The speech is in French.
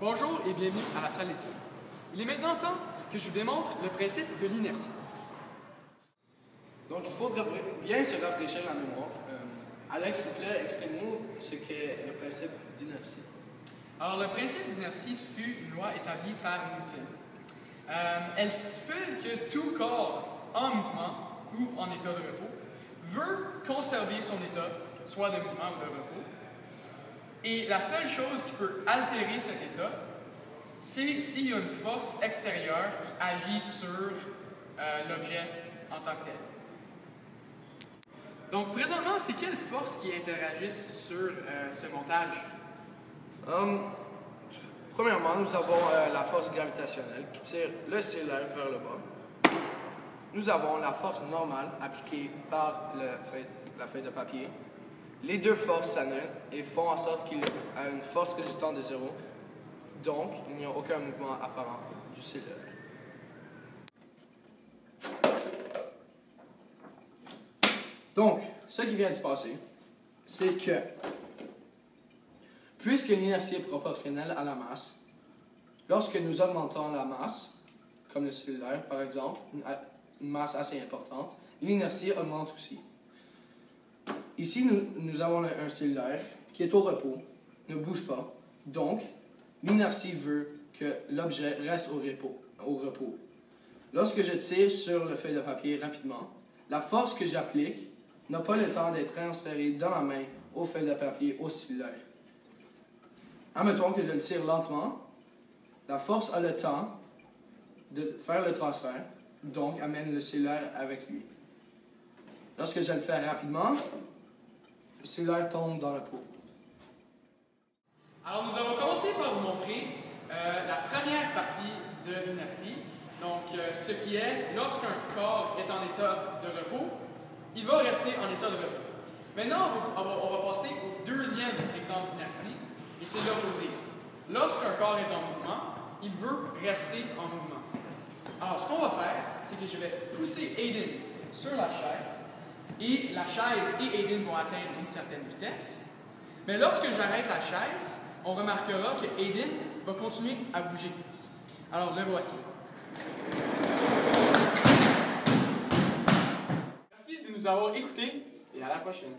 Bonjour et bienvenue à la salle d'études. Il est maintenant temps que je vous démontre le principe de l'inertie. Donc, il faudrait bien se rafraîchir la mémoire. Alex, s'il vous plaît, explique-nous ce qu'est le principe d'inertie. Alors, le principe d'inertie fut une loi établie par Newton. Elle stipule que tout corps en mouvement ou en état de repos veut conserver son état, soit de mouvement ou de repos. Et la seule chose qui peut altérer cet état, c'est s'il y a une force extérieure qui agit sur l'objet en tant que tel. Donc, présentement, c'est quelles forces qui interagissent sur ce montage? Premièrement, nous avons la force gravitationnelle qui tire le cellulaire vers le bas. Nous avons la force normale appliquée par la feuille de papier. Les deux forces s'annulent et font en sorte qu'il y a une force résultante de zéro. Donc, il n'y a aucun mouvement apparent du cellulaire. Donc, ce qui vient de se passer, c'est que, puisque l'inertie est proportionnelle à la masse, lorsque nous augmentons la masse, comme le cellulaire par exemple, une masse assez importante, l'inertie augmente aussi. Ici, nous avons un cellulaire qui est au repos, ne bouge pas, donc l'inertie veut que l'objet reste au repos. Lorsque je tire sur le feuille de papier rapidement, la force que j'applique n'a pas le temps d'être transférée de ma main aux feuilles de papier au cellulaire. Admettons que je le tire lentement, la force a le temps de faire le transfert, donc amène le cellulaire avec lui. Lorsque je le fais rapidement, le cellulaire tombe dans le pot. Alors, nous allons commencer par vous montrer la première partie de l'inertie. Donc, ce qui est, lorsqu'un corps est en état de repos, il va rester en état de repos. Maintenant, on va passer au deuxième exemple d'inertie, et c'est l'opposé. Lorsqu'un corps est en mouvement, il veut rester en mouvement. Alors, ce qu'on va faire, c'est que je vais pousser Aiden sur la chaise, et la chaise et Aiden vont atteindre une certaine vitesse. Mais lorsque j'arrête la chaise, on remarquera que Aiden va continuer à bouger. Alors, le voici. Merci de nous avoir écoutés et à la prochaine.